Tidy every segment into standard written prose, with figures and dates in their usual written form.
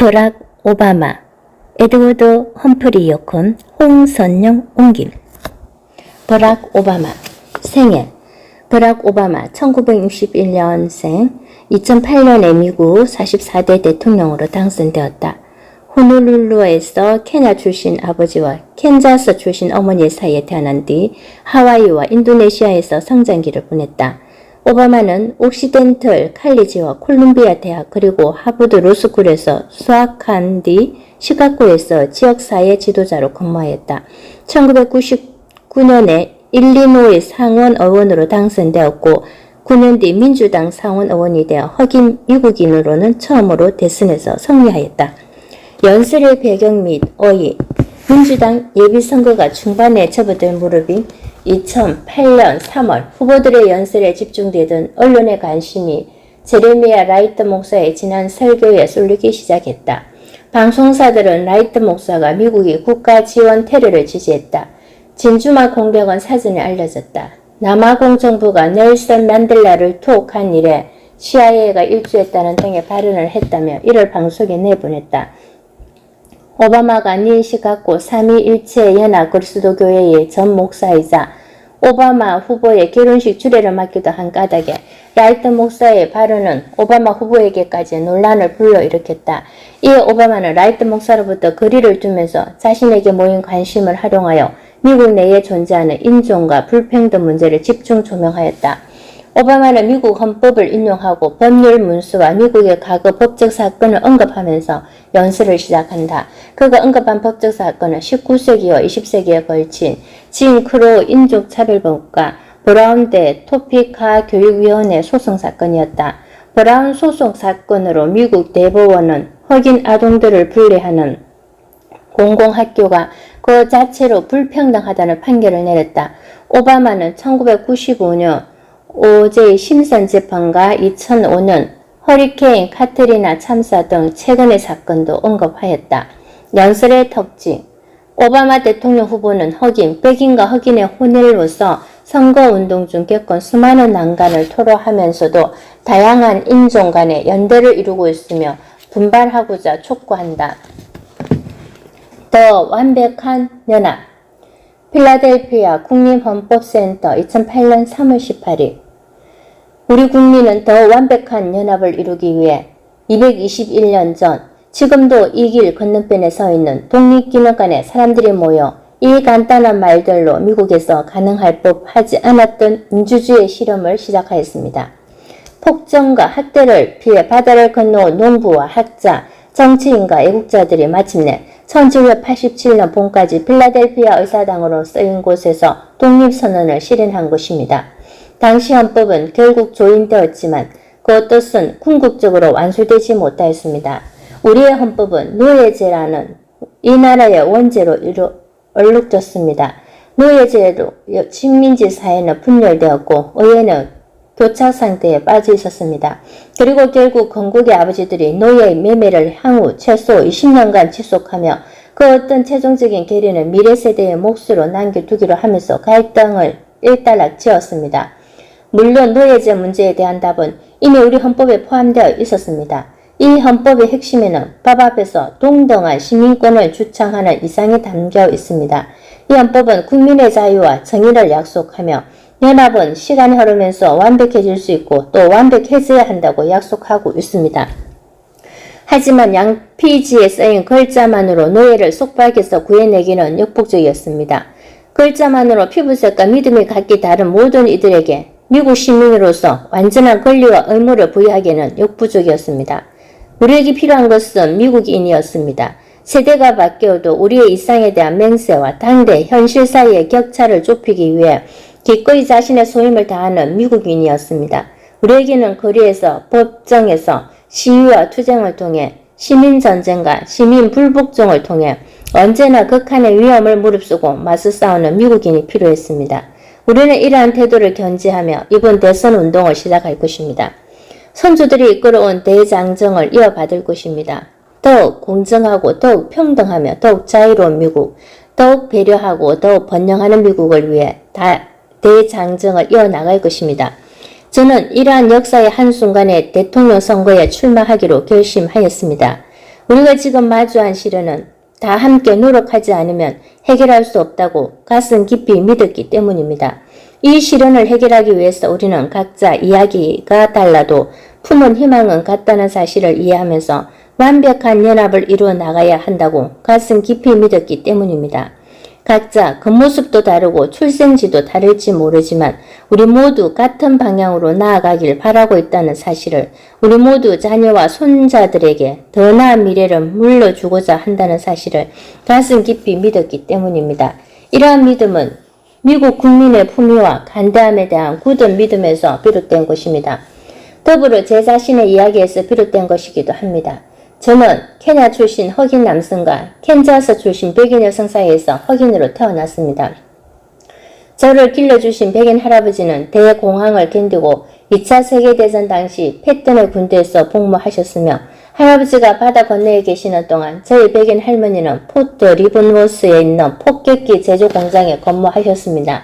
버락 오바마, 에드워드 험프리 여컨, 홍선영 옮김. 버락 오바마 생애. 버락 오바마 1961년생, 2008년에 미국 44대 대통령으로 당선되었다. 호놀룰루에서 케냐 출신 아버지와 캔자스 출신 어머니 사이에 태어난 뒤 하와이와 인도네시아에서 성장기를 보냈다. 오바마는 옥시덴털 칼리지와 콜ум비아 대학 그리고 하버드 로스쿨에서 수학한 뒤 시카고에서 지역사회 지도자로 근무하였다. 1999년에 일리노이 상원 의원으로 당선되었고 9년 뒤 민주당 상원 의원이 되어 흑인 미국인으로는 처음으로 대선에서 승리하였다. 연설의 배경 및 어휘. 민주당 예비선거가 중반에 접어들 무렵인 2008년 3월 후보들의 연설에 집중되던 언론의 관심이 제레미야 라이트 목사의 지난 설교에 쏠리기 시작했다. 방송사들은 라이트 목사가 미국이 국가 지원 테러를 지지했다. 진주마 공격은 사전에 알려졌다. 남아공 정부가 넬슨 만델라를 투옥한 일에 CIA가 일조했다는 등의 발언을 했다며 이를 방송에 내보냈다. 오바마가 시카고 3.2일체 연합 그리스도교회의 전 목사이자 오바마 후보의 결혼식 주례를 맡기도 한 까닭에 라이트 목사의 발언은 오바마 후보에게까지 논란을 불러일으켰다. 이에 오바마는 라이트 목사로부터 거리를 두면서 자신에게 모인 관심을 활용하여 미국 내에 존재하는 인종과 불평등 문제를 집중 조명하였다. 오바마는 미국 헌법을 인용하고 법률 문수와 미국의 과거 법적 사건을 언급하면서 연설을 시작한다. 그가 언급한 법적 사건은 19세기와 20세기에 걸친 진 크로우 인종차별법과 브라운 대 토피카 교육위원회 소송 사건이었다. 브라운 소송 사건으로 미국 대법원은 흑인 아동들을 분리하는 공공학교가 그 자체로 불평등하다는 판결을 내렸다. 오바마는 1995년 OJ 심슨 재판과 2005년 허리케인 카트리나 참사 등 최근의 사건도 언급하였다. 연설의 특징. 오바마 대통령 후보는 흑인, 백인과 흑인의 혼혈로서 선거운동 중 겪은 수많은 난관을 토로하면서도 다양한 인종 간의 연대를 이루고 있으며 분발하고자 촉구한다. 더 완벽한 연합. 필라델피아 국립헌법센터 2008년 3월 18일. 우리 국민은 더 완벽한 연합을 이루기 위해 221년 전 지금도 이 길 건너편에 서 있는 독립기념관에 사람들이 모여 이 간단한 말들로 미국에서 가능할 법하지 않았던 민주주의 실험을 시작하였습니다. 폭정과 학대를 피해 바다를 건너온 농부와 학자, 정치인과 애국자들이 마침내 1787년 봄까지 필라델피아 의사당으로 쓰인 곳에서 독립선언을 실현한 것입니다. 당시 헌법은 결국 조인되었지만 그 뜻은 궁극적으로 완수되지 못하였습니다. 우리의 헌법은 노예제라는 이 나라의 원죄로 얼룩졌습니다. 노예제로 식민지 사회는 분열되었고 의회는 교착 상태에 빠져 있었습니다. 그리고 결국 건국의 아버지들이 노예의 매매를 향후 최소 20년간 지속하며 그 어떤 최종적인 계리는 미래 세대의 몫으로 남겨두기로 하면서 갈등을 일단락지었습니다. 물론 노예제 문제에 대한 답은 이미 우리 헌법에 포함되어 있었습니다. 이 헌법의 핵심에는 법 앞에서 동등한 시민권을 주창하는 이상이 담겨 있습니다. 이 헌법은 국민의 자유와 정의를 약속하며 연합은 시간이 흐르면서 완벽해질 수 있고 또 완벽해져야 한다고 약속하고 있습니다. 하지만 양피지에 쓰인 글자만으로 노예를 속박해서 구해내기는 역부족이었습니다. 글자만으로 피부색과 믿음이 각기 다른 모든 이들에게 미국 시민으로서 완전한 권리와 의무를 부여하기는 역부족이었습니다. 우리에게 필요한 것은 미국인이었습니다. 세대가 바뀌어도 우리의 일상에 대한 맹세와 당대 현실 사이의 격차를 좁히기 위해 기꺼이 자신의 소임을 다하는 미국인이었습니다. 우리에게는 거리에서 법정에서 시위와 투쟁을 통해 시민전쟁과 시민불복종을 통해 언제나 극한의 위험을 무릅쓰고 맞서 싸우는 미국인이 필요했습니다. 우리는 이러한 태도를 견지하며 이번 대선 운동을 시작할 것입니다. 선조들이 이끌어온 대장정을 이어받을 것입니다. 더욱 공정하고 더욱 평등하며 더욱 자유로운 미국, 더욱 배려하고 더욱 번영하는 미국을 위해 대장정을 이어나갈 것입니다. 저는 이러한 역사의 한순간에 대통령 선거에 출마하기로 결심하였습니다. 우리가 지금 마주한 시련은 다 함께 노력하지 않으면 해결할 수 없다고 가슴 깊이 믿었기 때문입니다. 이 시련을 해결하기 위해서 우리는 각자 이야기가 달라도 품은 희망은 같다는 사실을 이해하면서 완벽한 연합을 이루어 나가야 한다고 가슴 깊이 믿었기 때문입니다. 각자 겉모습도 다르고 출생지도 다를지 모르지만 우리 모두 같은 방향으로 나아가길 바라고 있다는 사실을 우리 모두 자녀와 손자들에게 더 나은 미래를 물려주고자 한다는 사실을 가슴 깊이 믿었기 때문입니다. 이러한 믿음은 미국 국민의 품위와 간대함에 대한 굳은 믿음에서 비롯된 것입니다. 더불어 제 자신의 이야기에서 비롯된 것이기도 합니다. 저는 케냐 출신 흑인 남성과 캔자스 출신 백인 여성 사이에서 흑인으로 태어났습니다. 저를 길러주신 백인 할아버지는 대공황을 견디고 2차 세계대전 당시 패턴의 군대에서 복무하셨으며 할아버지가 바다 건너에 계시는 동안 저희 백인 할머니는 포트 리븐워스에 있는 폭격기 제조 공장에 근무하셨습니다.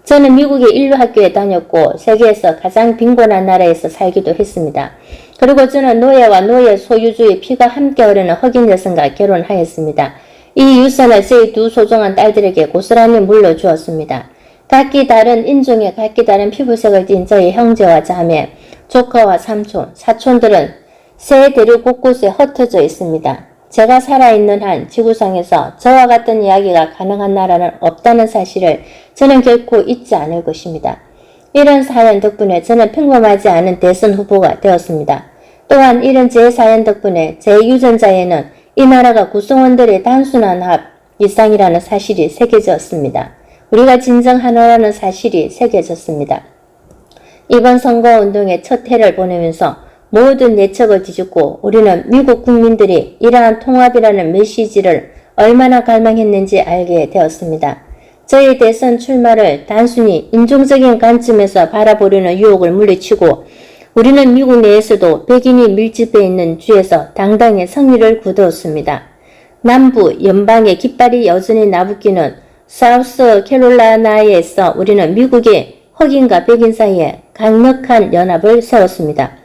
저는 미국의 인류학교에 다녔고 세계에서 가장 빈곤한 나라에서 살기도 했습니다. 그리고 저는 노예와 노예 소유주의 피가 함께 흐르는 흑인 여성과 결혼하였습니다. 이 유산을 저희 두 소중한 딸들에게 고스란히 물려주었습니다. 각기 다른 인종의 각기 다른 피부색을 띤 저희 형제와 자매, 조카와 삼촌, 사촌들은 새 대륙 곳곳에 흩어져 있습니다. 제가 살아있는 한 지구상에서 저와 같은 이야기가 가능한 나라는 없다는 사실을 저는 결코 잊지 않을 것입니다. 이런 사연 덕분에 저는 평범하지 않은 대선 후보가 되었습니다. 또한 이런 제 사연 덕분에 제 유전자에는 이 나라가 구성원들의 단순한 합 이상이라는 사실이 새겨졌습니다. 우리가 진정 하나라는 사실이 새겨졌습니다. 이번 선거운동의 첫 해를 보내면서 모든 예측을 뒤집고 우리는 미국 국민들이 이러한 통합이라는 메시지를 얼마나 갈망했는지 알게 되었습니다. 저희 대선 출마를 단순히 인종적인 관점에서 바라보려는 유혹을 물리치고 우리는 미국 내에서도 백인이 밀집해 있는 주에서 당당히 승리를 거두었습니다. 남부 연방의 깃발이 여전히 나부끼는 사우스 캐롤라이나에서 우리는 미국의 흑인과 백인 사이에 강력한 연합을 세웠습니다.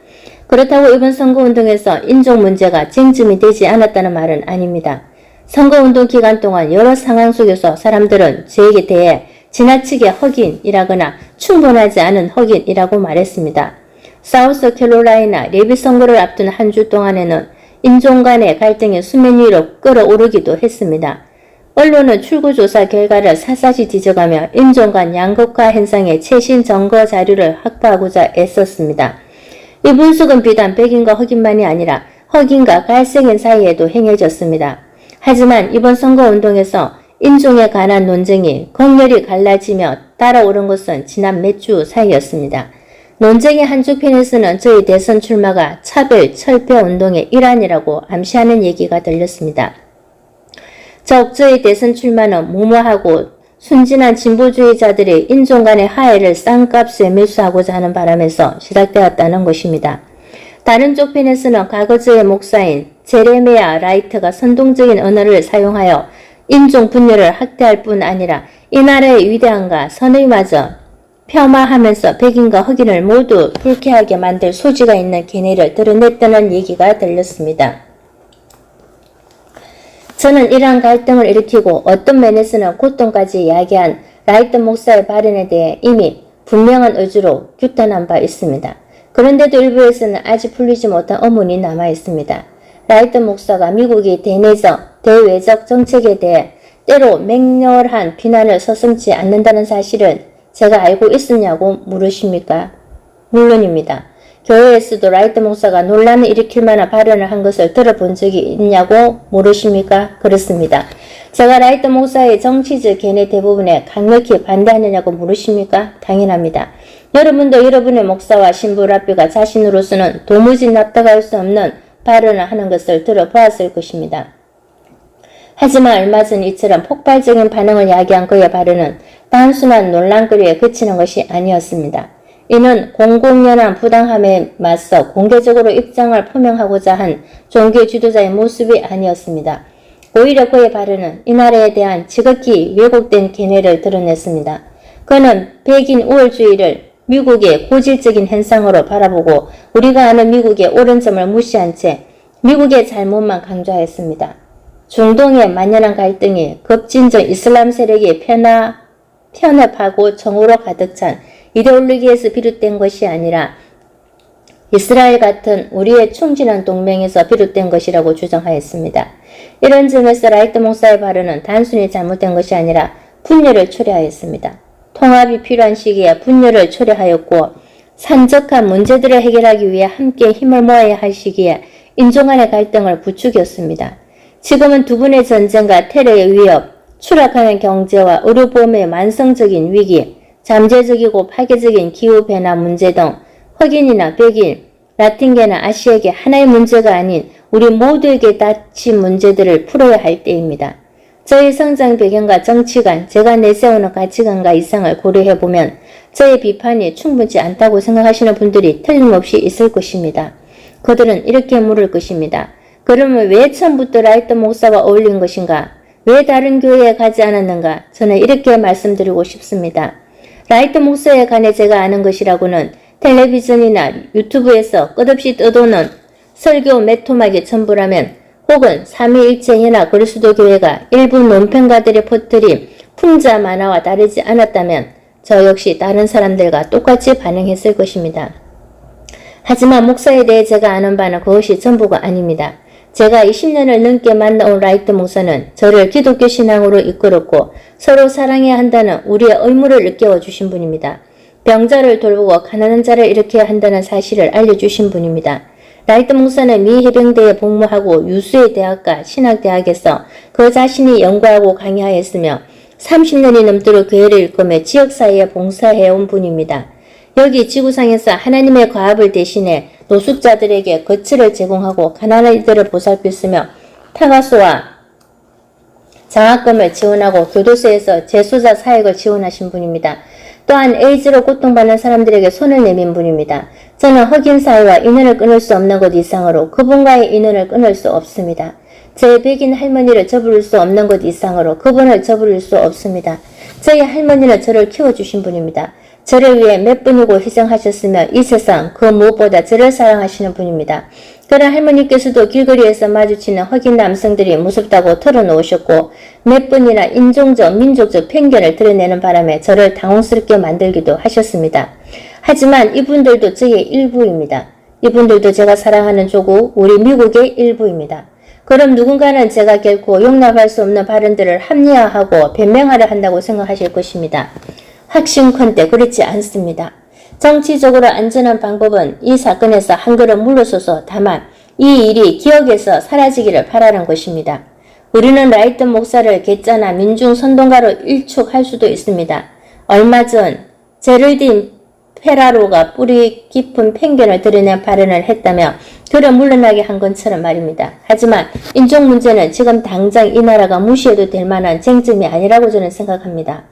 그렇다고 이번 선거운동에서 인종 문제가 쟁점이 되지 않았다는 말은 아닙니다. 선거운동 기간 동안 여러 상황 속에서 사람들은 저에게 대해 지나치게 흑인이라거나 충분하지 않은 흑인이라고 말했습니다. 사우스 캐롤라이나 예비 선거를 앞둔 한 주 동안에는 인종 간의 갈등이 수면 위로 끌어오르기도 했습니다. 언론은 출구조사 결과를 샅샅이 뒤져가며 인종 간 양극화 현상의 최신 증거 자료를 확보하고자 애썼습니다. 이 분석은 비단 백인과 흑인만이 아니라 흑인과 갈색인 사이에도 행해졌습니다. 하지만 이번 선거운동에서 인종에 관한 논쟁이 격렬히 갈라지며 따라오른 것은 지난 몇 주 사이였습니다. 논쟁의 한쪽편에서는 저희 대선 출마가 차별, 철폐 운동의 일환이라고 암시하는 얘기가 들렸습니다. 즉 저희 대선 출마는 무모하고 순진한 진보주의자들이 인종 간의 화해를 싼 값에 매수하고자 하는 바람에서 시작되었다는 것입니다. 다른 쪽편에서는 과거 저의 목사인 제레미야 라이트가 선동적인 언어를 사용하여 인종 분열을 확대할 뿐 아니라 이 나라의 위대함과 선의마저 폄하하면서 백인과 흑인을 모두 불쾌하게 만들 소지가 있는 견해를 드러냈다는 얘기가 들렸습니다. 저는 이러한 갈등을 일으키고 어떤 면에서는 고통까지 이야기한 라이트 목사의 발언에 대해 이미 분명한 의지로 규탄한 바 있습니다. 그런데도 일부에서는 아직 풀리지 못한 의문이 남아 있습니다. 라이트 목사가 미국의 대내적, 대외적 정책에 대해 때로 맹렬한 비난을 서슴지 않는다는 사실을 제가 알고 있었냐고 물으십니까? 물론입니다. 교회에서도 라이트 목사가 논란을 일으킬 만한 발언을 한 것을 들어본 적이 있냐고 물으십니까? 그렇습니다. 제가 라이트 목사의 정치적 견해 대부분에 강력히 반대하느냐고 물으십니까? 당연합니다. 여러분도 여러분의 목사와 신부 랍비가 자신으로서는 도무지 납득할 수 없는 발언을 하는 것을 들어보았을 것입니다. 하지만 얼마 전 이처럼 폭발적인 반응을 야기한 그의 발언은 단순한 논란거리에 그치는 것이 아니었습니다. 이는 공공연한 부당함에 맞서 공개적으로 입장을 표명하고자 한 종교 지도자의 모습이 아니었습니다. 오히려 그의 발언은 이 나라에 대한 지극히 왜곡된 견해를 드러냈습니다. 그는 백인 우월주의를 미국의 고질적인 현상으로 바라보고 우리가 아는 미국의 옳은 점을 무시한 채 미국의 잘못만 강조하였습니다. 중동의 만연한 갈등이 급진전 이슬람 세력이 편협하고 정오로 가득 찬 이데올로기에서 비롯된 것이 아니라 이스라엘 같은 우리의 충진한 동맹에서 비롯된 것이라고 주장하였습니다. 이런 점에서 라이트 목사의 발언은 단순히 잘못된 것이 아니라 분열을 초래하였습니다. 통합이 필요한 시기에 분열을 초래하였고 산적한 문제들을 해결하기 위해 함께 힘을 모아야 할 시기에 인종 간의 갈등을 부추겼습니다. 지금은 두 분의 전쟁과 테러의 위협, 추락하는 경제와 의료보험의 만성적인 위기, 잠재적이고 파괴적인 기후변화 문제 등 흑인이나 백인, 라틴계나 아시아계 하나의 문제가 아닌 우리 모두에게 닥친 문제들을 풀어야 할 때입니다. 저의 성장 배경과 정치관, 제가 내세우는 가치관과 이상을 고려해보면 저의 비판이 충분치 않다고 생각하시는 분들이 틀림없이 있을 것입니다. 그들은 이렇게 물을 것입니다. 그러면 왜 처음부터 라이트 목사와 어울린 것인가? 왜 다른 교회에 가지 않았는가? 저는 이렇게 말씀드리고 싶습니다. 라이트 목사에 관해 제가 아는 것이라고는 텔레비전이나 유튜브에서 끝없이 떠도는 설교 몇 토막의 첨부라면 혹은 삼위일체연합 그리스도교회가 일부 논평가들의 퍼뜨린 풍자 만화와 다르지 않았다면 저 역시 다른 사람들과 똑같이 반응했을 것입니다. 하지만 목사에 대해 제가 아는 바는 그것이 전부가 아닙니다. 제가 20년을 넘게 만나온 라이트 목사는 저를 기독교 신앙으로 이끌었고 서로 사랑해야 한다는 우리의 의무를 일깨워 주신 분입니다. 병자를 돌보고 가난한 자를 일으켜야 한다는 사실을 알려주신 분입니다. 라이트 목사는 미 해병대에 복무하고 유수의 대학과 신학대학에서 그 자신이 연구하고 강의하였으며 30년이 넘도록 교회를 일구며 지역사회에 봉사해온 분입니다. 여기 지구상에서 하나님의 과업을 대신해 노숙자들에게 거처를 제공하고 가난한 이들을 보살폈으며 타가소와 장학금을 지원하고 교도소에서 재소자 사역을 지원하신 분입니다. 또한 에이즈로 고통받는 사람들에게 손을 내민 분입니다. 저는 흑인 사회와 인연을 끊을 수 없는 것 이상으로 그분과의 인연을 끊을 수 없습니다. 제 백인 할머니를 저부를 수 없는 것 이상으로 그분을 저부를 수 없습니다. 저희 할머니는 저를 키워주신 분입니다. 저를 위해 몇 분이고 희생하셨으며 이 세상 그 무엇보다 저를 사랑하시는 분입니다. 그런 할머니께서도 길거리에서 마주치는 흑인 남성들이 무섭다고 털어놓으셨고 몇 분이나 인종적, 민족적 편견을 드러내는 바람에 저를 당혹스럽게 만들기도 하셨습니다. 하지만 이분들도 저의 일부입니다. 이분들도 제가 사랑하는 조국, 우리 미국의 일부입니다. 그럼 누군가는 제가 결코 용납할 수 없는 발언들을 합리화하고 변명하려 한다고 생각하실 것입니다. 확신컨대 그렇지 않습니다. 정치적으로 안전한 방법은 이 사건에서 한 걸음 물러서서 다만 이 일이 기억에서 사라지기를 바라는 것입니다. 우리는 라이트 목사를 개짜나 민중선동가로 일축할 수도 있습니다. 얼마 전 제럴딘 페라로가 뿌리 깊은 편견을 드러낸 발언을 했다며 그를 물러나게 한 것처럼 말입니다. 하지만 인종 문제는 지금 당장 이 나라가 무시해도 될 만한 쟁점이 아니라고 저는 생각합니다.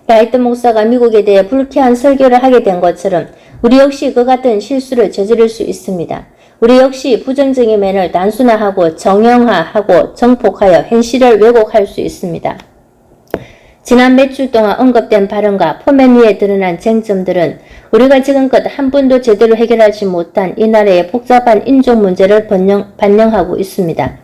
라이트 목사가 미국에 대해 불쾌한 설교를 하게 된 것처럼 우리 역시 그 같은 실수를 저지를 수 있습니다. 우리 역시 부정적인 면을 단순화하고 정형화하고 정폭하여 현실을 왜곡할 수 있습니다. 지난 몇 주 동안 언급된 발언과 포면 위에 드러난 쟁점들은 우리가 지금껏 한 번도 제대로 해결하지 못한 이 나라의 복잡한 인종 문제를 반영하고 있습니다.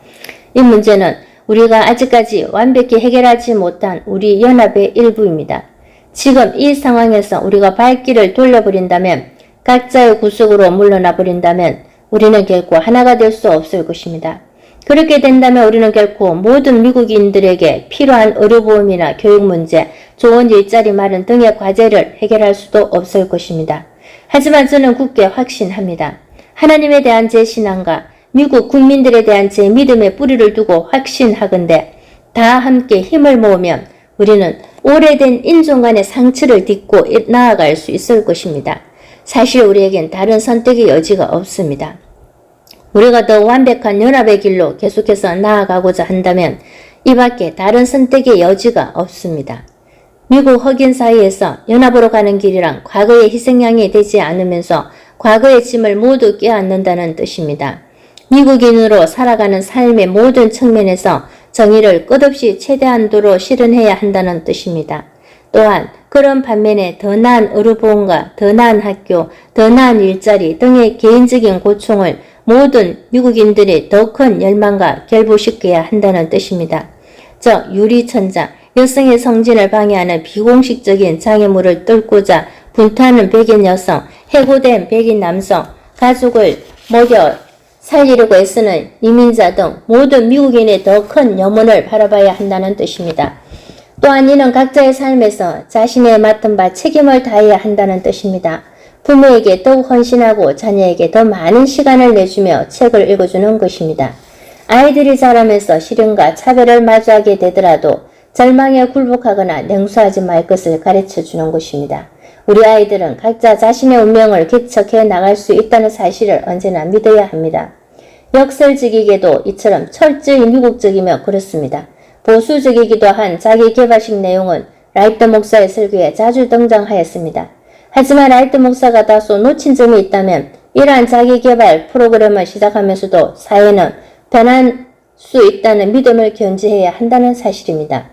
이 문제는 우리가 아직까지 완벽히 해결하지 못한 우리 연합의 일부입니다. 지금 이 상황에서 우리가 발길을 돌려버린다면, 각자의 구석으로 물러나 버린다면 우리는 결코 하나가 될 수 없을 것입니다. 그렇게 된다면 우리는 결코 모든 미국인들에게 필요한 의료보험이나 교육 문제, 좋은 일자리 마련 등의 과제를 해결할 수도 없을 것입니다. 하지만 저는 굳게 확신합니다. 하나님에 대한 제 신앙과 미국 국민들에 대한 제 믿음의 뿌리를 두고 확신하건대 다 함께 힘을 모으면 우리는 오래된 인종 간의 상처를 딛고 나아갈 수 있을 것입니다. 사실 우리에겐 다른 선택의 여지가 없습니다. 우리가 더 완벽한 연합의 길로 계속해서 나아가고자 한다면 이 밖에 다른 선택의 여지가 없습니다. 미국 흑인 사이에서 연합으로 가는 길이란 과거의 희생양이 되지 않으면서 과거의 짐을 모두 껴안는다는 뜻입니다. 미국인으로 살아가는 삶의 모든 측면에서 정의를 끝없이 최대한도로 실현해야 한다는 뜻입니다. 또한 그런 반면에 더 나은 의료보험과 더 나은 학교, 더 나은 일자리 등의 개인적인 고충을 모든 미국인들이 더 큰 열망과 결부시켜야 한다는 뜻입니다. 즉 유리천장, 여성의 성진을 방해하는 비공식적인 장애물을 뚫고자 분투하는 백인 여성, 해고된 백인 남성, 가족을 먹여 살리려고 애쓰는 이민자 등 모든 미국인의 더 큰 염원을 바라봐야 한다는 뜻입니다. 또한 이는 각자의 삶에서 자신의 맡은 바 책임을 다해야 한다는 뜻입니다. 부모에게 더욱 헌신하고 자녀에게 더 많은 시간을 내주며 책을 읽어주는 것입니다. 아이들이 자라면서 시련과 차별을 마주하게 되더라도 절망에 굴복하거나 냉소하지 말 것을 가르쳐주는 것입니다. 우리 아이들은 각자 자신의 운명을 개척해 나갈 수 있다는 사실을 언제나 믿어야 합니다. 역설적이게도 이처럼 철저히 미국적이며 그렇습니다. 보수적이기도 한 자기개발식 내용은 라이트 목사의 설교에 자주 등장하였습니다. 하지만 라이트 목사가 다소 놓친 점이 있다면 이러한 자기개발 프로그램을 시작하면서도 사회는 변할 수 있다는 믿음을 견지해야 한다는 사실입니다.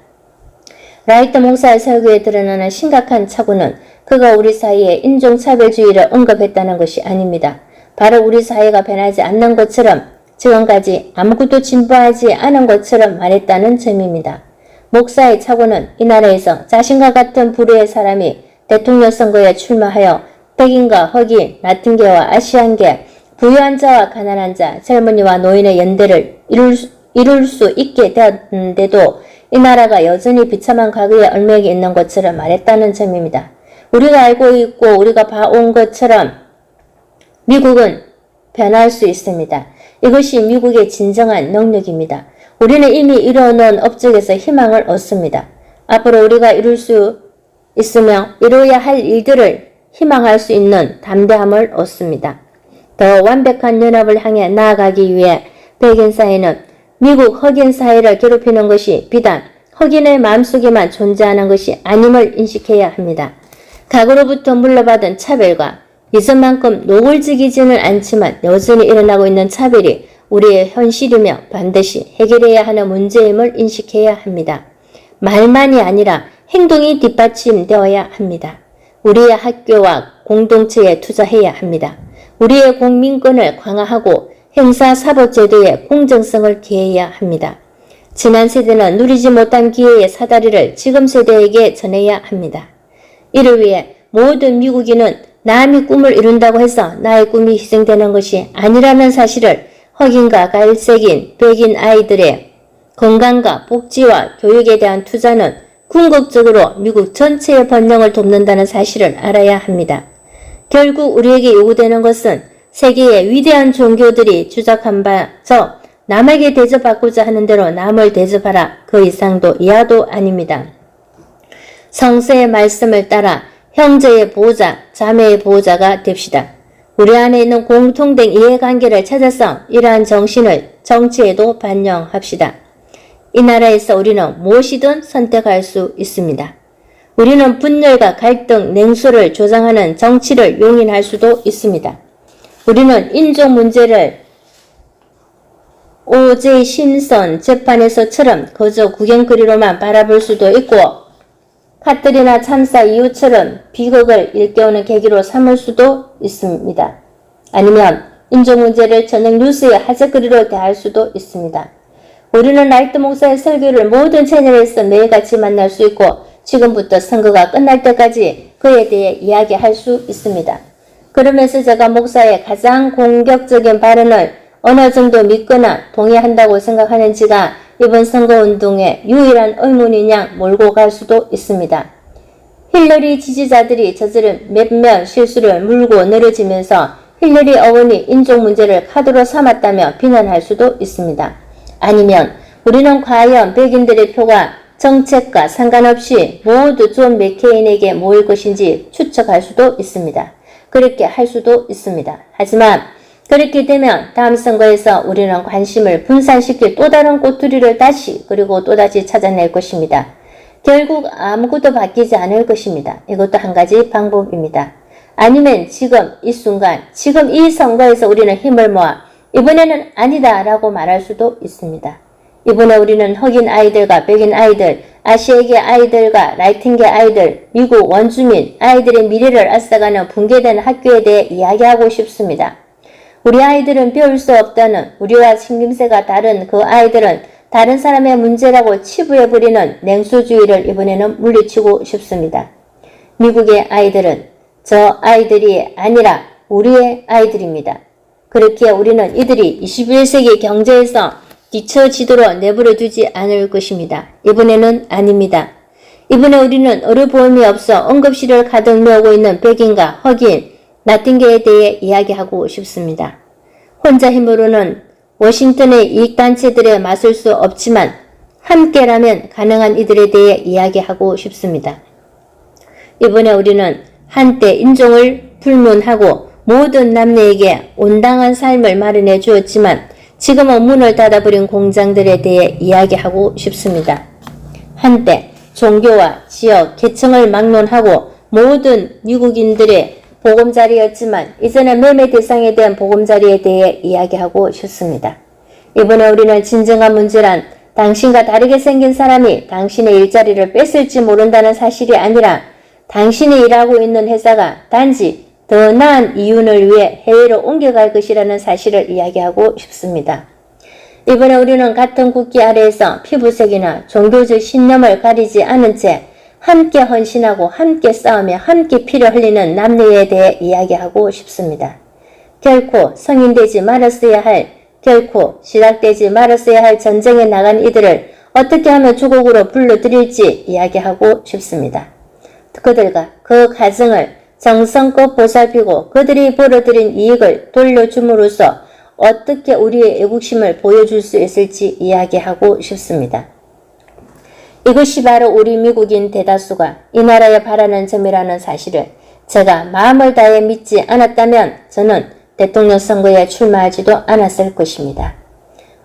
라이트 목사의 설교에 드러나는 심각한 착오는 그가 우리 사이에 인종차별주의를 언급했다는 것이 아닙니다. 바로 우리 사회가 변하지 않는 것처럼 지금까지 아무것도 진보하지 않은 것처럼 말했다는 점입니다. 목사의 착오는 이 나라에서 자신과 같은 부류의 사람이 대통령 선거에 출마하여 백인과 흑인, 라틴계와 아시안계, 부유한 자와 가난한 자, 젊은이와 노인의 연대를 이룰 수 있게 되었는데도 이 나라가 여전히 비참한 과거에 얽매여 있는 것처럼 말했다는 점입니다. 우리가 알고 있고 우리가 봐온 것처럼 미국은 변할 수 있습니다. 이것이 미국의 진정한 능력입니다. 우리는 이미 이뤄놓은 업적에서 희망을 얻습니다. 앞으로 우리가 이룰 수 있으며 이루어야 할 일들을 희망할 수 있는 담대함을 얻습니다. 더 완벽한 연합을 향해 나아가기 위해 백인 사회는 미국 흑인 사회를 괴롭히는 것이 비단 흑인의 마음속에만 존재하는 것이 아님을 인식해야 합니다. 과거로부터 물려받은 차별과 이전만큼 노골적이지는 않지만 여전히 일어나고 있는 차별이 우리의 현실이며 반드시 해결해야 하는 문제임을 인식해야 합니다. 말만이 아니라 행동이 뒷받침되어야 합니다. 우리의 학교와 공동체에 투자해야 합니다. 우리의 공민권을 강화하고 형사사법제도의 공정성을 기해야 합니다. 지난 세대는 누리지 못한 기회의 사다리를 지금 세대에게 전해야 합니다. 이를 위해 모든 미국인은 남이 꿈을 이룬다고 해서 나의 꿈이 희생되는 것이 아니라는 사실을 흑인과 갈색인, 백인 아이들의 건강과 복지와 교육에 대한 투자는 궁극적으로 미국 전체의 번영을 돕는다는 사실을 알아야 합니다. 결국 우리에게 요구되는 것은 세계의 위대한 종교들이 주장한 바저 남에게 대접받고자 하는 대로 남을 대접하라. 그 이상도 이하도 아닙니다. 성서의 말씀을 따라 형제의 보호자, 자매의 보호자가 됩시다. 우리 안에 있는 공통된 이해관계를 찾아서 이러한 정신을 정치에도 반영합시다. 이 나라에서 우리는 무엇이든 선택할 수 있습니다. 우리는 분열과 갈등, 냉소를 조장하는 정치를 용인할 수도 있습니다. 우리는 인종 문제를 O.J. 심선 재판에서처럼 그저 구경거리로만 바라볼 수도 있고 카트리나 참사 이후처럼 비극을 일깨우는 계기로 삼을 수도 있습니다. 아니면 인종 문제를 저녁 뉴스의 화제거리로 대할 수도 있습니다. 우리는 라이트 목사의 설교를 모든 채널에서 매일같이 만날 수 있고 지금부터 선거가 끝날 때까지 그에 대해 이야기할 수 있습니다. 그러면서 제가 목사의 가장 공격적인 발언을 어느 정도 믿거나 동의한다고 생각하는지가 이번 선거운동의 유일한 의문이냐 몰고 갈 수도 있습니다. 힐러리 지지자들이 저지른 몇몇 실수를 물고 늘어지면서 힐러리 어원이 인종 문제를 카드로 삼았다며 비난할 수도 있습니다. 아니면 우리는 과연 백인들의 표가 정책과 상관없이 모두 존 맥케인에게 모일 것인지 추측할 수도 있습니다. 그렇게 할 수도 있습니다. 하지만 그렇게 되면 다음 선거에서 우리는 관심을 분산시킬 또 다른 꼬투리를 다시 그리고 또다시 찾아낼 것입니다. 결국 아무것도 바뀌지 않을 것입니다. 이것도 한 가지 방법입니다. 아니면 지금 이 순간, 지금 이 선거에서 우리는 힘을 모아 이번에는 아니다 라고 말할 수도 있습니다. 이번에 우리는 흑인 아이들과 백인 아이들, 아시아계 아이들과 라틴계 아이들, 미국 원주민 아이들의 미래를 앗아가는 붕괴된 학교에 대해 이야기하고 싶습니다. 우리 아이들은 배울 수 없다는, 우리와 생김새가 다른 그 아이들은 다른 사람의 문제라고 치부해버리는 냉소주의를 이번에는 물리치고 싶습니다. 미국의 아이들은 저 아이들이 아니라 우리의 아이들입니다. 그렇기에 우리는 이들이 21세기 경제에서 뒤처지도록 내버려 두지 않을 것입니다. 이번에는 아닙니다. 이번에 우리는 의료보험이 없어 응급실을 가득 메우고 있는 백인과 흑인, 나팅게에 대해 이야기하고 싶습니다. 혼자 힘으로는 워싱턴의 이익단체들에 맞설 수 없지만 함께라면 가능한 이들에 대해 이야기하고 싶습니다. 이번에 우리는 한때 인종을 불문하고 모든 남녀에게 온당한 삶을 마련해 주었지만 지금은 문을 닫아버린 공장들에 대해 이야기하고 싶습니다. 한때 종교와 지역, 계층을 막론하고 모든 미국인들의 보금자리였지만 이제는 매매 대상에 대한 보금자리에 대해 이야기하고 싶습니다. 이번에 우리는 진정한 문제란 당신과 다르게 생긴 사람이 당신의 일자리를 뺏을지 모른다는 사실이 아니라 당신이 일하고 있는 회사가 단지 더 나은 이윤을 위해 해외로 옮겨갈 것이라는 사실을 이야기하고 싶습니다. 이번에 우리는 같은 국기 아래에서 피부색이나 종교적 신념을 가리지 않은 채 함께 헌신하고 함께 싸우며 함께 피를 흘리는 남녀에 대해 이야기하고 싶습니다. 결코 성인되지 말았어야 할, 결코 시작되지 말았어야 할 전쟁에 나간 이들을 어떻게 하면 조국으로 불러들일지 이야기하고 싶습니다. 그들과 그 가정을 정성껏 보살피고 그들이 벌어들인 이익을 돌려줌으로써 어떻게 우리의 애국심을 보여줄 수 있을지 이야기하고 싶습니다. 이것이 바로 우리 미국인 대다수가 이 나라에 바라는 점이라는 사실을 제가 마음을 다해 믿지 않았다면 저는 대통령 선거에 출마하지도 않았을 것입니다.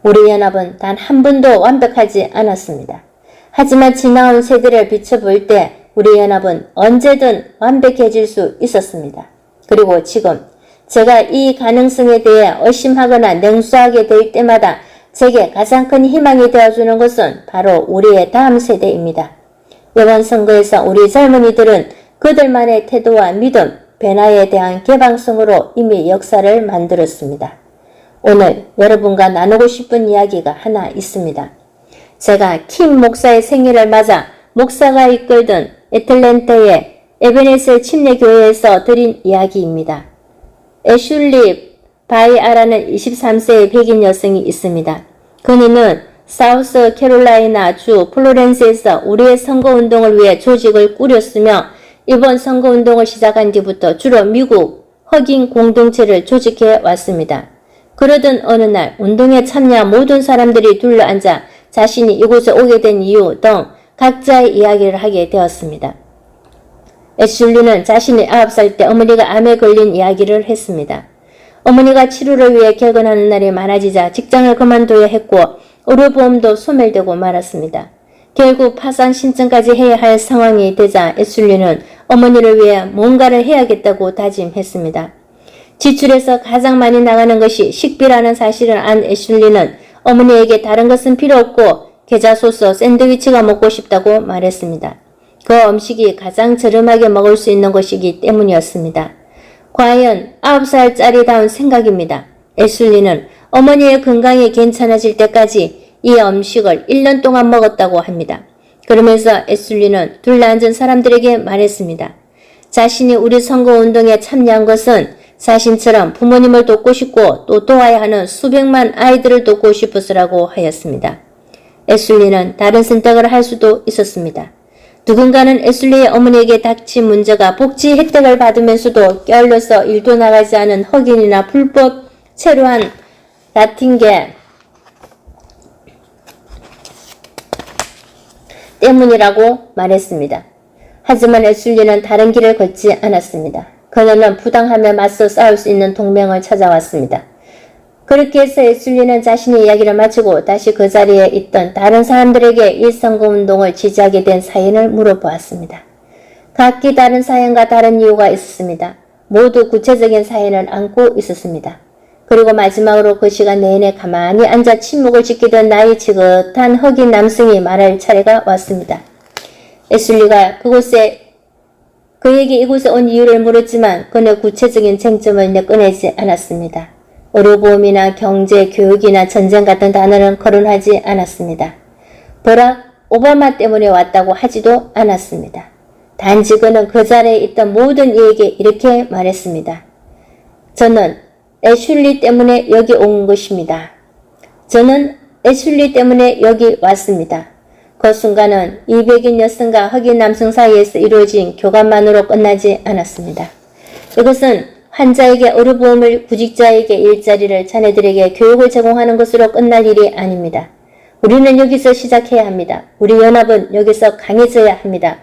우리 연합은 단 한 번도 완벽하지 않았습니다. 하지만 지나온 세대를 비춰볼 때 우리 연합은 언제든 완벽해질 수 있었습니다. 그리고 지금 제가 이 가능성에 대해 의심하거나 냉소하게 될 때마다 제게 가장 큰 희망이 되어주는 것은 바로 우리의 다음 세대입니다. 이번 선거에서 우리 젊은이들은 그들만의 태도와 믿음, 변화에 대한 개방성으로 이미 역사를 만들었습니다. 오늘 여러분과 나누고 싶은 이야기가 하나 있습니다. 제가 킴 목사의 생일을 맞아 목사가 이끌던 애틀랜타의 에베네셀 침례교회에서 드린 이야기입니다. 애슐리 바이아라는 23세의 백인 여성이 있습니다. 그녀는 사우스 캐롤라이나 주 플로렌스에서 우리의 선거운동을 위해 조직을 꾸렸으며 이번 선거운동을 시작한 뒤부터 주로 미국 흑인 공동체를 조직해 왔습니다. 그러던 어느 날 운동에 참여한 모든 사람들이 둘러앉아 자신이 이곳에 오게 된 이유 등 각자의 이야기를 하게 되었습니다. 애슐리는 자신이 9살 때 어머니가 암에 걸린 이야기를 했습니다. 어머니가 치료를 위해 결근하는 날이 많아지자 직장을 그만둬야 했고 의료보험도 소멸되고 말았습니다. 결국 파산 신청까지 해야 할 상황이 되자 애슐리는 어머니를 위해 뭔가를 해야겠다고 다짐했습니다. 지출에서 가장 많이 나가는 것이 식비라는 사실을 안 애슐리는 어머니에게 다른 것은 필요 없고 게자소스 샌드위치가 먹고 싶다고 말했습니다. 그 음식이 가장 저렴하게 먹을 수 있는 것이기 때문이었습니다. 과연 9살짜리다운 생각입니다. 애슐리는 어머니의 건강이 괜찮아질 때까지 이 음식을 1년 동안 먹었다고 합니다. 그러면서 애슐리는 둘러앉은 사람들에게 말했습니다. 자신이 우리 선거운동에 참여한 것은 자신처럼 부모님을 돕고 싶고 또 도와야 하는 수백만 아이들을 돕고 싶어서라고 하였습니다. 애슐리는 다른 선택을 할 수도 있었습니다. 누군가는 애슐리의 어머니에게 닥친 문제가 복지 혜택을 받으면서도 게을러서 일도 나가지 않은 흑인이나 불법 체류한 라틴계 때문이라고 말했습니다. 하지만 애슐리는 다른 길을 걷지 않았습니다. 그녀는 부당함에 맞서 싸울 수 있는 동맹을 찾아왔습니다. 그렇게 해서 애슐리는 자신의 이야기를 마치고 다시 그 자리에 있던 다른 사람들에게 이 선거운동을 지지하게 된 사연을 물어보았습니다. 각기 다른 사연과 다른 이유가 있었습니다. 모두 구체적인 사연을 안고 있었습니다. 그리고 마지막으로 그 시간 내내 가만히 앉아 침묵을 지키던 나이 지긋한 흑인 남성이 말할 차례가 왔습니다. 애슐리가 그에게 이곳에 온 이유를 물었지만 그는 구체적인 쟁점을 꺼내지 않았습니다. 의료보험이나 경제, 교육이나 전쟁 같은 단어는 거론하지 않았습니다. 버락 오바마 때문에 왔다고 하지도 않았습니다. 단지 그는 그 자리에 있던 모든 이에게 이렇게 말했습니다. 저는 애슐리 때문에 여기 온 것입니다. 저는 애슐리 때문에 여기 왔습니다. 그 순간은 200인 여성과 흑인 남성 사이에서 이루어진 교감만으로 끝나지 않았습니다. 이것은 환자에게 의료보험을, 구직자에게 일자리를, 자녀들에게 교육을 제공하는 것으로 끝날 일이 아닙니다. 우리는 여기서 시작해야 합니다. 우리 연합은 여기서 강해져야 합니다.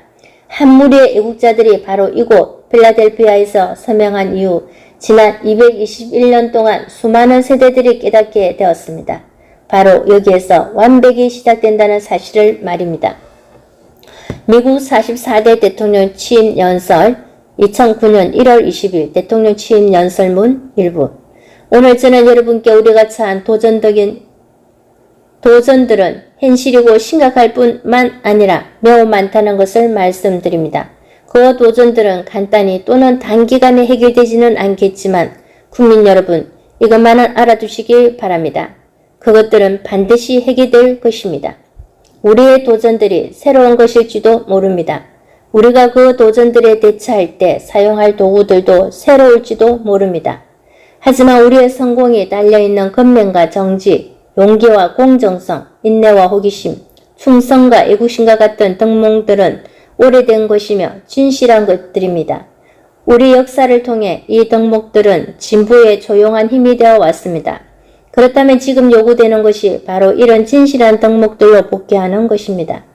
한 무리의 애국자들이 바로 이곳 필라델피아에서 서명한 이후 지난 221년 동안 수많은 세대들이 깨닫게 되었습니다. 바로 여기에서 완벽이 시작된다는 사실을 말입니다. 미국 44대 대통령 취임 연설 2009년 1월 20일 대통령 취임 연설문 일부. 오늘 저는 여러분께 우리가 처한 도전들은 현실이고 심각할 뿐만 아니라 매우 많다는 것을 말씀드립니다. 그 도전들은 간단히 또는 단기간에 해결되지는 않겠지만 국민 여러분, 이것만은 알아두시길 바랍니다. 그것들은 반드시 해결될 것입니다. 우리의 도전들이 새로운 것일지도 모릅니다. 우리가 그 도전들에 대처할 때 사용할 도구들도 새로울지도 모릅니다. 하지만 우리의 성공이 달려있는 근면과 정지, 용기와 공정성, 인내와 호기심, 충성과 애국심과 같은 덕목들은 오래된 것이며 진실한 것들입니다. 우리 역사를 통해 이 덕목들은 진보의 조용한 힘이 되어 왔습니다. 그렇다면 지금 요구되는 것이 바로 이런 진실한 덕목들로 복귀하는 것입니다.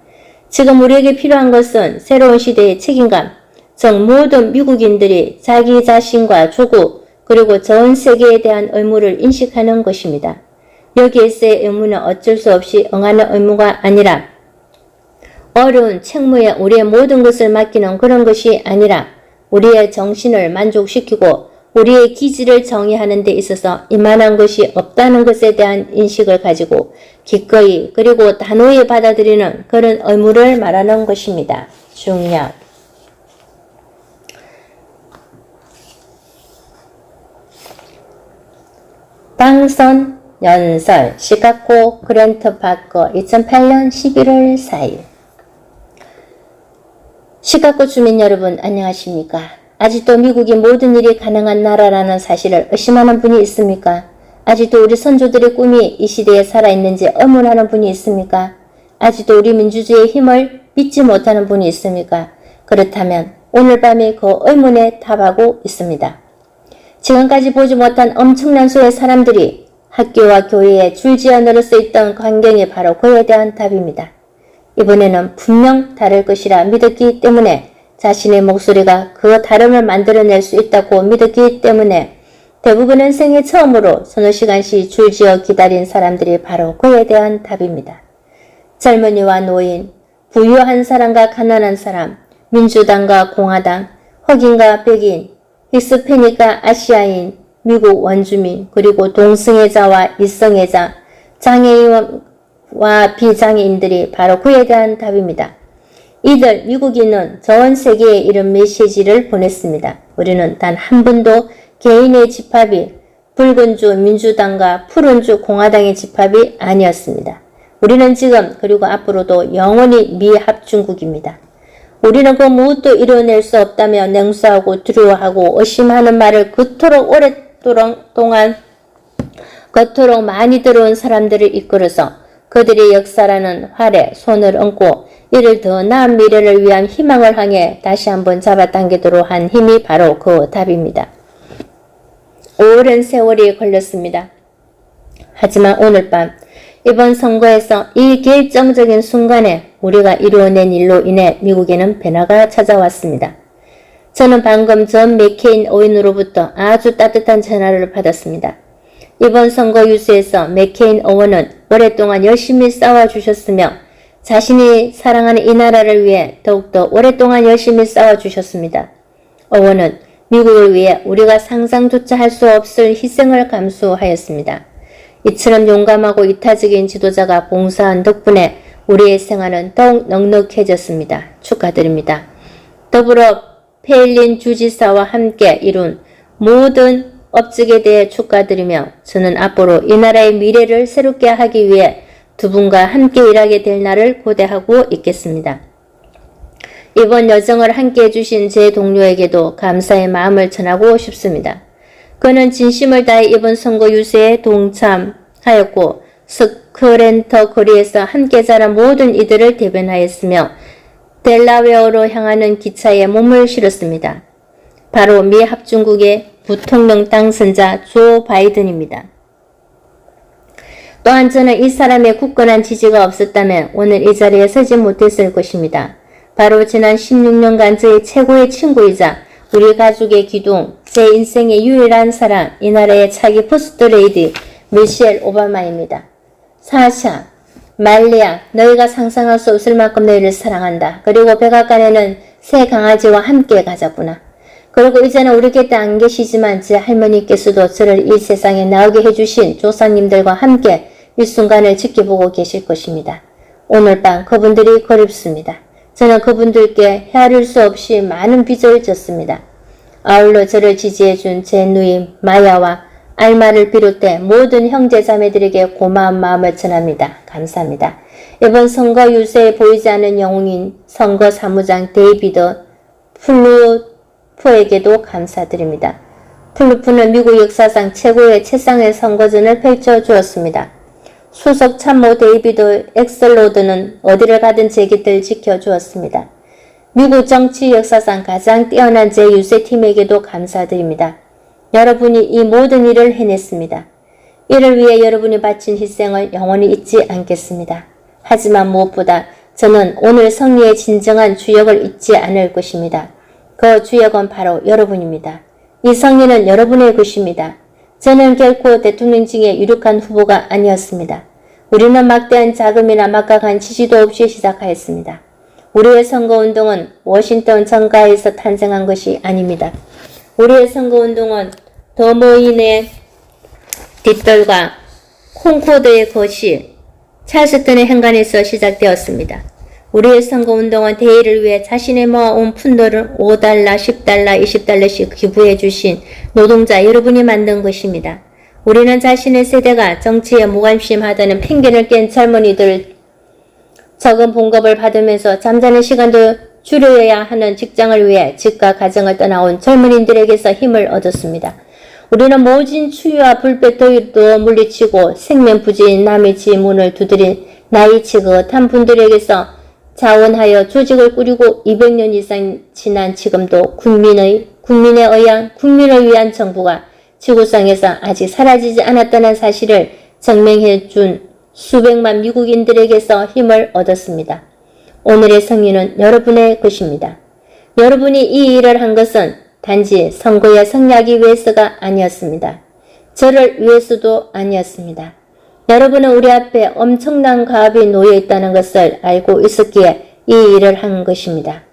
지금 우리에게 필요한 것은 새로운 시대의 책임감, 즉 모든 미국인들이 자기 자신과 조국 그리고 전 세계에 대한 의무를 인식하는 것입니다. 여기에서의 의무는 어쩔 수 없이 응하는 의무가 아니라 어려운 책무에 우리의 모든 것을 맡기는 그런 것이 아니라 우리의 정신을 만족시키고 우리의 기질을 정의하는 데 있어서 이만한 것이 없다는 것에 대한 인식을 가지고 기꺼이 그리고 단호히 받아들이는 그런 의무를 말하는 것입니다. 중요한 당선 연설 시카고 그랜트 파커 2008년 11월 4일 시카고 주민 여러분 안녕하십니까? 아직도 미국이 모든 일이 가능한 나라라는 사실을 의심하는 분이 있습니까? 아직도 우리 선조들의 꿈이 이 시대에 살아있는지 의문하는 분이 있습니까? 아직도 우리 민주주의의 힘을 믿지 못하는 분이 있습니까? 그렇다면 오늘 밤에 그 의문에 답하고 있습니다. 지금까지 보지 못한 엄청난 수의 사람들이 학교와 교회에 줄지어 늘어서 있던 광경이 바로 그에 대한 답입니다. 이번에는 분명 다를 것이라 믿었기 때문에 자신의 목소리가 그 다름을 만들어낼 수 있다고 믿었기 때문에 대부분은 생애 처음으로 서너 시간씩 줄지어 기다린 사람들이 바로 그에 대한 답입니다. 젊은이와 노인, 부유한 사람과 가난한 사람, 민주당과 공화당, 흑인과 백인, 히스패닉과 아시아인, 미국 원주민, 그리고 동성애자와 이성애자, 장애인과 비장애인들이 바로 그에 대한 답입니다. 이들 미국인은 전 세계에 이런 메시지를 보냈습니다. 우리는 단 한 번도 개인의 집합이 붉은주 민주당과 푸른주 공화당의 집합이 아니었습니다. 우리는 지금 그리고 앞으로도 영원히 미합중국입니다. 우리는 그 무엇도 이뤄낼 수 없다며 냉소하고 두려워하고 의심하는 말을 그토록 그토록 많이 들어온 사람들을 이끌어서 그들의 역사라는 활에 손을 얹고 이를 더 나은 미래를 위한 희망을 향해 다시 한번 잡아당기도록 한 힘이 바로 그 답입니다. 오랜 세월이 걸렸습니다. 하지만 오늘 밤 이번 선거에서 이 결정적인 순간에 우리가 이루어낸 일로 인해 미국에는 변화가 찾아왔습니다. 저는 방금 전 맥케인 의원으로부터 아주 따뜻한 전화를 받았습니다. 이번 선거 유세에서 맥케인 의원은 오랫동안 열심히 싸워주셨으며 자신이 사랑하는 이 나라를 위해 더욱더 오랫동안 열심히 싸워주셨습니다. 의원은 미국을 위해 우리가 상상조차 할 수 없을 희생을 감수하였습니다. 이처럼 용감하고 이타적인 지도자가 봉사한 덕분에 우리의 생활은 더욱 넉넉해졌습니다. 축하드립니다. 더불어 페일린 주지사와 함께 이룬 모든 업적에 대해 축하드리며 저는 앞으로 이 나라의 미래를 새롭게 하기 위해 두 분과 함께 일하게 될 날을 고대하고 있겠습니다. 이번 여정을 함께 해주신 제 동료에게도 감사의 마음을 전하고 싶습니다. 그는 진심을 다해 이번 선거 유세에 동참하였고 스크랜터 거리에서 함께 자란 모든 이들을 대변하였으며 델라웨어로 향하는 기차에 몸을 실었습니다. 바로 미 합중국의 부통령 당선자 조 바이든입니다. 또한 저는 이 사람의 굳건한 지지가 없었다면 오늘 이 자리에 서지 못했을 것입니다. 바로 지난 16년간 저의 최고의 친구이자 우리 가족의 기둥, 제 인생의 유일한 사랑, 이 나라의 차기 퍼스트레이디 미셸 오바마입니다. 사샤, 말리야, 너희가 상상할 수 없을 만큼 너희를 사랑한다. 그리고 백악관에는 새 강아지와 함께 가자꾸나. 그리고 이제는 우리 곁에 안 계시지만 제 할머니께서도 저를 이 세상에 나오게 해주신 조상님들과 함께 이 순간을 지켜보고 계실 것입니다. 오늘 밤 그분들이 그립습니다. 저는 그분들께 헤아릴 수 없이 많은 빚을 졌습니다. 아울러 저를 지지해준 제 누이 마야와 알마를 비롯해 모든 형제 자매들에게 고마운 마음을 전합니다. 감사합니다. 이번 선거 유세에 보이지 않는 영웅인 선거 사무장 데이비드 플루프에게도 감사드립니다. 플루프는 미국 역사상 최고의 최상의 선거전을 펼쳐주었습니다. 수석 참모 데이비드 엑셀로드는 어디를 가든 제 곁을 지켜주었습니다. 미국 정치 역사상 가장 뛰어난 제 유세팀에게도 감사드립니다. 여러분이 이 모든 일을 해냈습니다. 이를 위해 여러분이 바친 희생을 영원히 잊지 않겠습니다. 하지만 무엇보다 저는 오늘 승리의 진정한 주역을 잊지 않을 것입니다. 그 주역은 바로 여러분입니다. 이 승리는 여러분의 것입니다. 저는 결코 대통령직에 유력한 후보가 아니었습니다. 우리는 막대한 자금이나 막강한 지지도 없이 시작하였습니다. 우리의 선거운동은 워싱턴 정가에서 탄생한 것이 아닙니다. 우리의 선거운동은 더모인의 뒷덜과 콩코드의 거시, 찰스턴의 행간에서 시작되었습니다. 우리의 선거운동은 대의를 위해 자신의 모아온 푼돈을 5달러, 10달러, 20달러씩 기부해 주신 노동자 여러분이 만든 것입니다. 우리는 자신의 세대가 정치에 무관심하다는 편견을 깬 젊은이들 적은 봉급을 받으면서 잠자는 시간도 줄여야 하는 직장을 위해 집과 가정을 떠나온 젊은이들에게서 힘을 얻었습니다. 우리는 모진 추위와 불볕 더위도 물리치고 생면부지인 남의 집 문을 두드린 나이 지긋한 분들에게서 자원하여 조직을 꾸리고 200년 이상 지난 지금도 국민을 위한 정부가 지구상에서 아직 사라지지 않았다는 사실을 증명해준 수백만 미국인들에게서 힘을 얻었습니다. 오늘의 승리는 여러분의 것입니다. 여러분이 이 일을 한 것은 단지 선거에 승리하기 위해서가 아니었습니다. 저를 위해서도 아니었습니다. 여러분은 우리 앞에 엄청난 가업이 놓여 있다는 것을 알고 있었기에 이 일을 한 것입니다.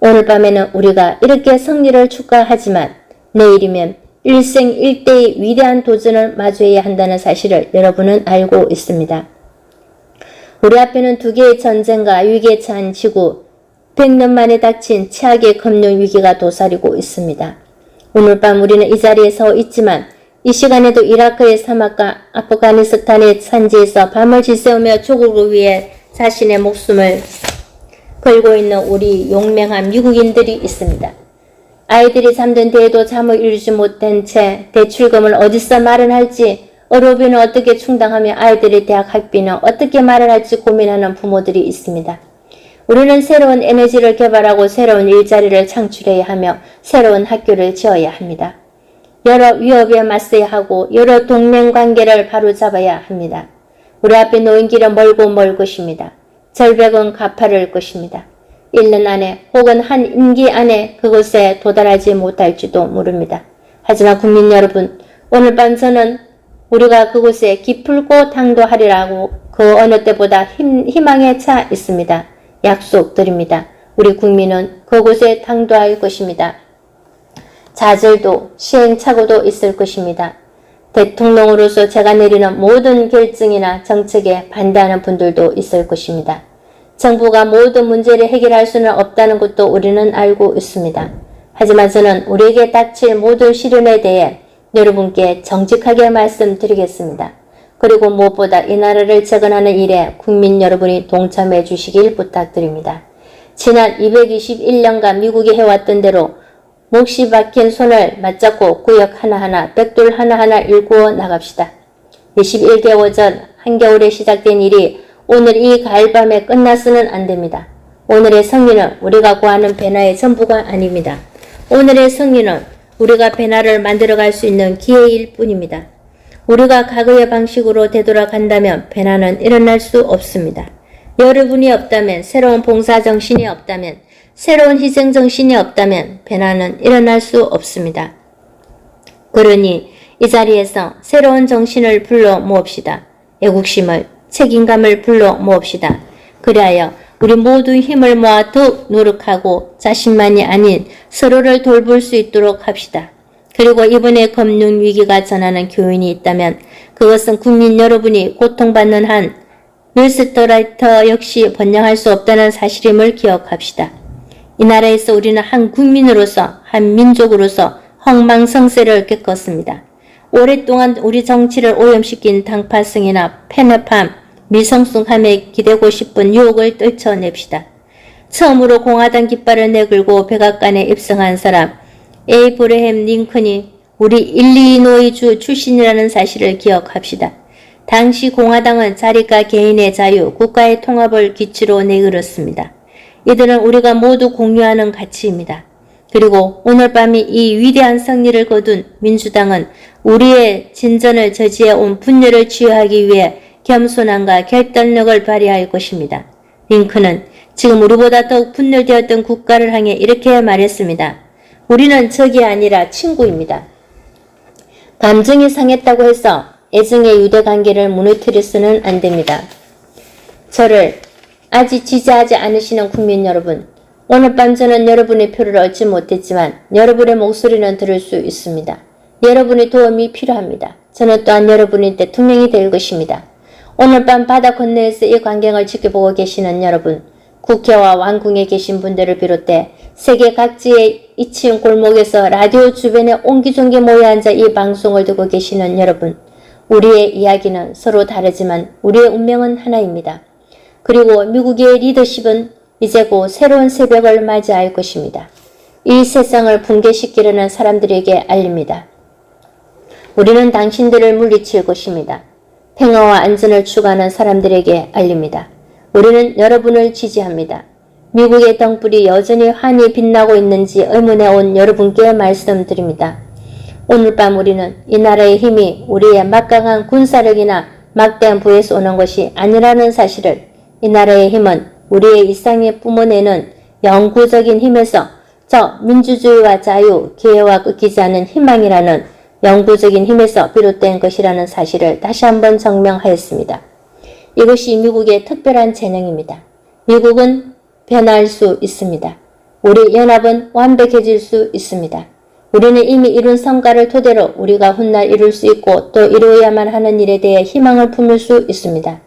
오늘 밤에는 우리가 이렇게 승리를 축하하지만 내일이면 일생일대의 위대한 도전을 마주해야 한다는 사실을 여러분은 알고 있습니다. 우리 앞에는 두 개의 전쟁과 위기에 처한 지구, 100년 만에 닥친 최악의 금융 위기가 도사리고 있습니다. 오늘 밤 우리는 이 자리에 서 있지만 이 시간에도 이라크의 사막과 아프가니스탄의 산지에서 밤을 지새우며 조국을 위해 자신의 목숨을 걸고 있는 우리 용맹한 미국인들이 있습니다. 아이들이 잠든 데에도 잠을 이루지 못한 채 대출금을 어디서 마련할지, 의료비는 어떻게 충당하며 아이들의 대학 학비는 어떻게 마련할지 고민하는 부모들이 있습니다. 우리는 새로운 에너지를 개발하고 새로운 일자리를 창출해야 하며 새로운 학교를 지어야 합니다. 여러 위협에 맞서야 하고 여러 동맹관계를 바로잡아야 합니다. 우리 앞에 놓인 길은 멀고 멀 것입니다. 절벽은 가파를 것입니다. 1년 안에 혹은 한 임기 안에 그곳에 도달하지 못할지도 모릅니다. 하지만 국민 여러분, 오늘 밤 저는 우리가 그곳에 기풀고 당도하리라고 그 어느 때보다 희망에 차 있습니다. 약속드립니다. 우리 국민은 그곳에 당도할 것입니다. 좌절도 시행착오도 있을 것입니다. 대통령으로서 제가 내리는 모든 결정이나 정책에 반대하는 분들도 있을 것입니다. 정부가 모든 문제를 해결할 수는 없다는 것도 우리는 알고 있습니다. 하지만 저는 우리에게 닥칠 모든 시련에 대해 여러분께 정직하게 말씀드리겠습니다. 그리고 무엇보다 이 나라를 재건하는 일에 국민 여러분이 동참해 주시길 부탁드립니다. 지난 221년간 미국이 해왔던 대로 몫이 박힌 손을 맞잡고 구역 하나하나, 벽돌 하나하나 일구어 나갑시다. 21개월 전 한겨울에 시작된 일이 오늘 이 가을밤에 끝나서는 안 됩니다. 오늘의 승리는 우리가 구하는 변화의 전부가 아닙니다. 오늘의 승리는 우리가 변화를 만들어갈 수 있는 기회일 뿐입니다. 우리가 과거의 방식으로 되돌아간다면 변화는 일어날 수 없습니다. 여러분이 없다면, 새로운 봉사정신이 없다면, 새로운 희생정신이 없다면 변화는 일어날 수 없습니다. 그러니 이 자리에서 새로운 정신을 불러 모읍시다. 애국심을, 책임감을 불러 모읍시다. 그리하여 우리 모두 힘을 모아 더욱 노력하고 자신만이 아닌 서로를 돌볼 수 있도록 합시다. 그리고 이번에 금융위기가 전하는 교훈이 있다면 그것은 국민 여러분이 고통받는 한 밀스터라이터 역시 번영할 수 없다는 사실임을 기억합시다. 이 나라에서 우리는 한 국민으로서, 한 민족으로서 흥망성쇠를 겪었습니다. 오랫동안 우리 정치를 오염시킨 당파성이나 편협함, 미성숙함에 기대고 싶은 유혹을 떨쳐냅시다. 처음으로 공화당 깃발을 내걸고 백악관에 입성한 사람 에이브러햄 링컨이 우리 일리노이주 출신이라는 사실을 기억합시다. 당시 공화당은 자리가 개인의 자유, 국가의 통합을 기치로 내걸었습니다. 이들은 우리가 모두 공유하는 가치입니다. 그리고 오늘 밤이 이 위대한 승리를 거둔 민주당은 우리의 진전을 저지해 온 분열을 치유하기 위해 겸손함과 결단력을 발휘할 것입니다. 링컨은 지금 우리보다 더욱 분열되었던 국가를 향해 이렇게 말했습니다. 우리는 적이 아니라 친구입니다. 감정이 상했다고 해서 애증의 유대관계를 무너뜨려서는 안 됩니다. 저를 아직 지지하지 않으시는 국민 여러분, 오늘 밤 저는 여러분의 표를 얻지 못했지만 여러분의 목소리는 들을 수 있습니다. 여러분의 도움이 필요합니다. 저는 또한 여러분의 대통령이 될 것입니다. 오늘 밤 바다 건너에서 이 광경을 지켜보고 계시는 여러분, 국회와 왕궁에 계신 분들을 비롯해 세계 각지의 2층 골목에서 라디오 주변에 옹기종기 모여 앉아 이 방송을 듣고 계시는 여러분, 우리의 이야기는 서로 다르지만 우리의 운명은 하나입니다. 그리고 미국의 리더십은 이제 곧 새로운 새벽을 맞이할 것입니다. 이 세상을 붕괴시키려는 사람들에게 알립니다. 우리는 당신들을 물리칠 것입니다. 평화와 안전을 추구하는 사람들에게 알립니다. 우리는 여러분을 지지합니다. 미국의 등불이 여전히 환히 빛나고 있는지 의문해 온 여러분께 말씀드립니다. 오늘 밤 우리는 이 나라의 힘이 우리의 막강한 군사력이나 막대한 부에서 오는 것이 아니라는 사실을, 이 나라의 힘은 우리의 일상에 뿜어내는 영구적인 힘에서 저 민주주의와 자유, 기회와 끊기지 않은 희망이라는 영구적인 힘에서 비롯된 것이라는 사실을 다시 한번 증명하였습니다. 이것이 미국의 특별한 재능입니다. 미국은 변화할 수 있습니다. 우리 연합은 완벽해질 수 있습니다. 우리는 이미 이룬 성과를 토대로 우리가 훗날 이룰 수 있고 또 이루어야만 하는 일에 대해 희망을 품을 수 있습니다.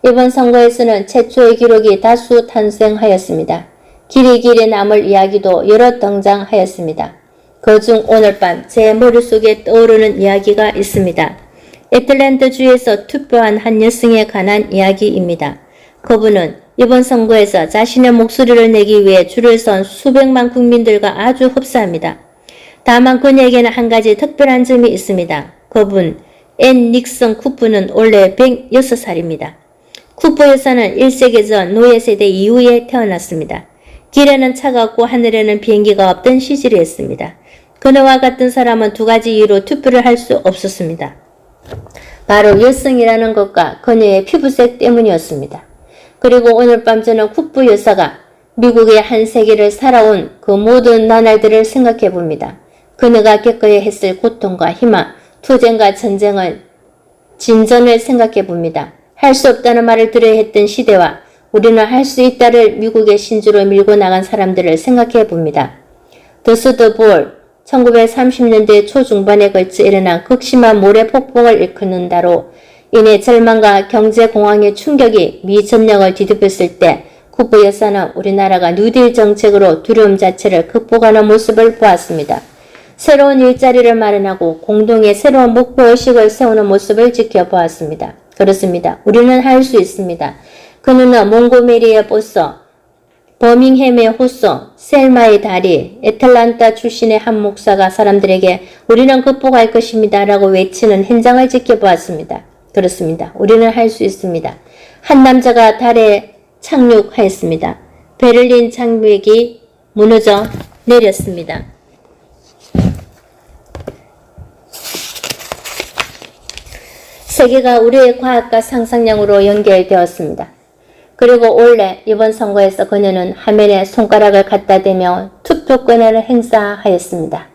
이번 선거에서는 최초의 기록이 다수 탄생하였습니다. 길이 남을 이야기도 여러 등장하였습니다. 그중 오늘 밤 제 머릿속에 떠오르는 이야기가 있습니다. 애틀랜타주에서 투표한 한 여성에 관한 이야기입니다. 그분은 이번 선거에서 자신의 목소리를 내기 위해 줄을 선 수백만 국민들과 아주 흡사합니다. 다만 그녀에게는 한 가지 특별한 점이 있습니다. 그분 앤 닉슨 쿠프는 원래 106살입니다. 쿠프 여사는 1세기 전 노예세대 이후에 태어났습니다. 길에는 차갑고 하늘에는 비행기가 없던 시절이었습니다. 그녀와 같은 사람은 두 가지 이유로 투표를 할 수 없었습니다. 바로 여성이라는 것과 그녀의 피부색 때문이었습니다. 그리고 오늘 밤 저는 쿠프 여사가 미국의 한 세기를 살아온 그 모든 나날들을 생각해 봅니다. 그녀가 겪어야 했을 고통과 희망, 투쟁과 전쟁을, 진전을 생각해 봅니다. 할 수 없다는 말을 들어야 했던 시대와 우리는 할 수 있다를 미국의 신주로 밀고 나간 사람들을 생각해 봅니다. 더스더볼 1930년대 초중반에 걸쳐 일어난 극심한 모래 폭풍을 일컫는다로 인해 절망과 경제공황의 충격이 미 전역을 뒤덮였을 때 쿠프 여사는 우리나라가 뉴딜 정책으로 두려움 자체를 극복하는 모습을 보았습니다. 새로운 일자리를 마련하고 공동의 새로운 목표의식을 세우는 모습을 지켜보았습니다. 그렇습니다. 우리는 할 수 있습니다. 그는 몽고메리의 보서, 버밍햄의 호소, 셀마의 다리, 애틀란타 출신의 한 목사가 사람들에게 우리는 극복할 것입니다 라고 외치는 현장을 지켜보았습니다. 그렇습니다. 우리는 할 수 있습니다. 한 남자가 달에 착륙하였습니다. 베를린 장벽이 무너져 내렸습니다. 세계가 우리의 과학과 상상력으로 연결되었습니다. 그리고 올해 이번 선거에서 그녀는 화면에 손가락을 갖다 대며 투표권을 행사하였습니다.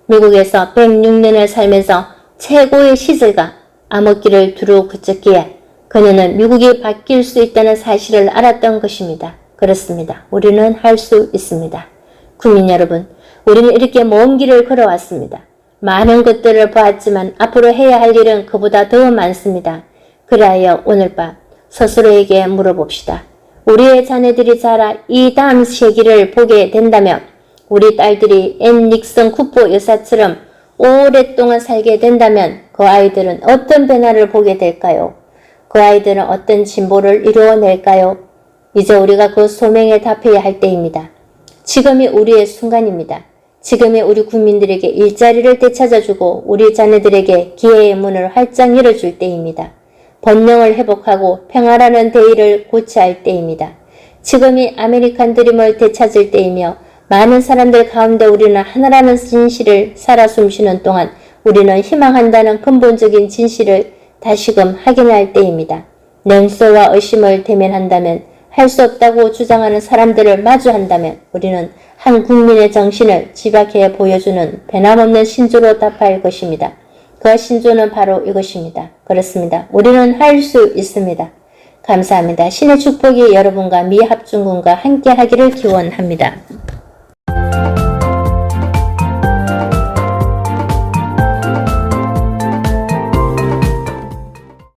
미국에서 106년을 살면서 최고의 시절과 암흑기를 두루 그쳤기에 그녀는 미국이 바뀔 수 있다는 사실을 알았던 것입니다. 그렇습니다. 우리는 할 수 있습니다. 국민 여러분, 우리는 이렇게 먼 길을 걸어왔습니다. 많은 것들을 보았지만 앞으로 해야 할 일은 그보다 더 많습니다. 그리하여 오늘 밤 스스로에게 물어봅시다. 우리의 자녀들이 자라 이 다음 세기를 보게 된다면 우리 딸들이 앤 닉슨 쿠퍼 여사처럼 오랫동안 살게 된다면 그 아이들은 어떤 변화를 보게 될까요? 그 아이들은 어떤 진보를 이루어낼까요? 이제 우리가 그 소명에 답해야 할 때입니다. 지금이 우리의 순간입니다. 지금의 우리 국민들에게 일자리를 되찾아주고 우리 자녀들에게 기회의 문을 활짝 열어줄 때입니다. 번영을 회복하고 평화라는 대의를 고취할 때입니다. 지금이 아메리칸 드림을 되찾을 때이며 많은 사람들 가운데 우리는 하나라는 진실을 살아 숨쉬는 동안 우리는 희망한다는 근본적인 진실을 다시금 확인할 때입니다. 냉소와 의심을 대면한다면, 할 수 없다고 주장하는 사람들을 마주한다면 우리는 한 국민의 정신을 집약해 보여주는 변함없는 신조로 답할 것입니다. 그 신조는 바로 이것입니다. 그렇습니다. 우리는 할 수 있습니다. 감사합니다. 신의 축복이 여러분과 미합중군과 함께 하기를 기원합니다.